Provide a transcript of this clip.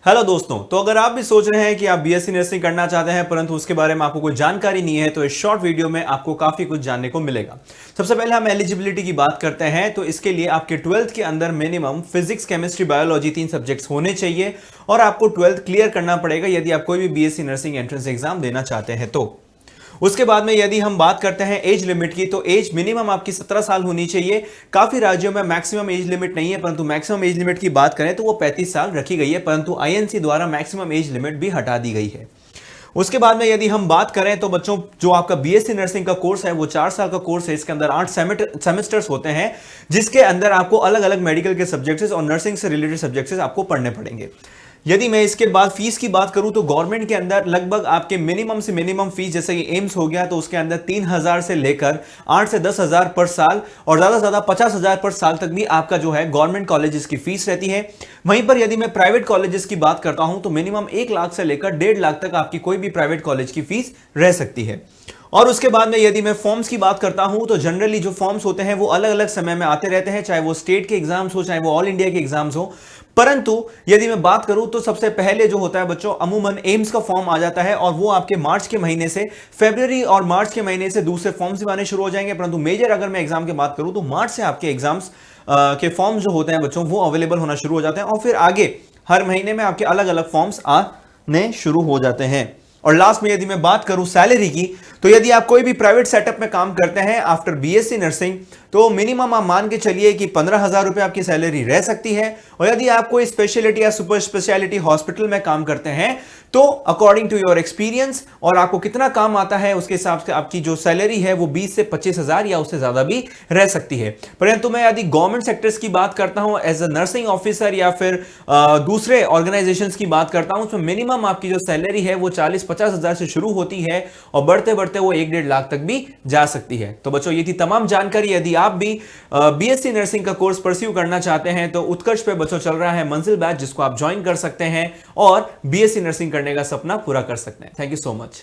Hello दोस्तों, तो अगर आप भी सोच रहे हैं कि आप बीएससी नर्सिंग करना चाहते हैं परंतु उसके बारे में आपको कोई जानकारी नहीं है, तो इस शॉर्ट वीडियो में आपको काफी कुछ जानने को मिलेगा। सबसे पहले हम एलिजिबिलिटी की बात करते हैं, तो इसके लिए आपके 12th के अंदर minimum physics, chemistry, biology 3 subjects होने चाहिए और आपको 12th क्लियर करना पड़ेगा यदि आप कोई भी बीएससी नर्सिंग एंट्रेंस एग्जाम देना चाहते हैं। तो उसके बाद में यदि हम बात करते हैं एज लिमिट की, तो एज मिनिमम आपकी 17 साल होनी चाहिए। काफी राज्यों में मैक्सिमम एज लिमिट नहीं है, परंतु मैक्सिमम एज लिमिट की बात करें तो वो 35 साल रखी गई है, परंतु आईएनसी द्वारा मैक्सिमम एज लिमिट भी हटा दी गई है। उसके बाद में यदि हम बात करें तो बच्चों, जो आपका बीएससी नर्सिंग का कोर्स है वो 4 साल का कोर्स है। इसके अंदर 8 सेमेस्टर्स होते हैं, जिसके अंदर आपको अलग अलग मेडिकल के सब्जेक्ट्स और नर्सिंग से रिलेटेड सब्जेक्ट्स आपको पढ़ने पड़ेंगे। यदि मैं इसके बाद फीस की बात करूं तो गवर्नमेंट के अंदर लगभग आपके मिनिमम से मिनिमम फीस, जैसे कि एम्स हो गया तो उसके अंदर 3,000 से लेकर 8 से 10,000 पर साल और ज्यादा से ज्यादा 50,000 पर साल तक भी आपका जो है गवर्नमेंट कॉलेजेस की फीस रहती है। वहीं पर यदि मैं प्राइवेट कॉलेजेस की बात करता हूं तो मिनिमम 1 लाख से लेकर 1.5 लाख तक आपकी कोई भी प्राइवेट कॉलेज की फीस रह सकती है। और उसके बाद में यदि मैं फॉर्म्स की बात करता हूं तो जनरली जो फॉर्म्स होते हैं वो अलग अलग समय में आते रहते हैं, चाहे वो स्टेट के एग्जाम्स हो, चाहे वो ऑल इंडिया के एग्जाम्स हो। परंतु यदि मैं बात करूं तो सबसे पहले जो होता है बच्चों, अमूमन एम्स का फॉर्म आ जाता है और वो आपके मार्च के महीने से, फरवरी और मार्च के महीने से दूसरे फॉर्म्स भी आने शुरू हो जाएंगे। परंतु मेजर अगर मैं एग्जाम की बात करूं तो मार्च से आपके एग्जाम्स के फॉर्म्स जो होते हैं बच्चों वो अवेलेबल होना शुरू हो जाते हैं और फिर आगे हर महीने में आपके अलग अलग फॉर्म्स आने शुरू हो जाते हैं। और लास्ट में यदि मैं बात करूं सैलरी की, तो यदि आप कोई भी प्राइवेट सेटअप में काम करते हैं आफ्टर बीएससी नर्सिंग, तो मिनिमम आप मान के चलिए कि 15,000 रुपए आपकी सैलरी रह सकती है। और यदि आप कोई स्पेशलिटी या सुपर स्पेशलिटी हॉस्पिटल में काम करते हैं तो अकॉर्डिंग टू योर एक्सपीरियंस और आपको कितना काम आता है उसके हिसाब से आपकी जो सैलरी है वो 20 से 25,000 या उससे ज्यादा भी रह सकती है। परंतु मैं यदि गवर्नमेंट सेक्टर्स की बात करता हूं एज अ नर्सिंग ऑफिसर या फिर दूसरे ऑर्गेनाइजेशंस की बात करता हूं, तो मिनिमम आपकी जो सैलरी है वो 40-50,000 से शुरू होती है और बढ़ते बढ़ते वो 1-1.5 लाख तक भी जा सकती है। तो बच्चों, ये थी तमाम जानकारी। यदि आप भी बीएससी नर्सिंग का कोर्स परस्यू करना चाहते हैं तो उत्कर्ष पे बच्चों चल रहा है मंजिल बैच, जिसको आप ज्वाइन कर सकते हैं और बीएससी नर्सिंग करने का सपना पूरा कर सकते हैं। Thank you so much.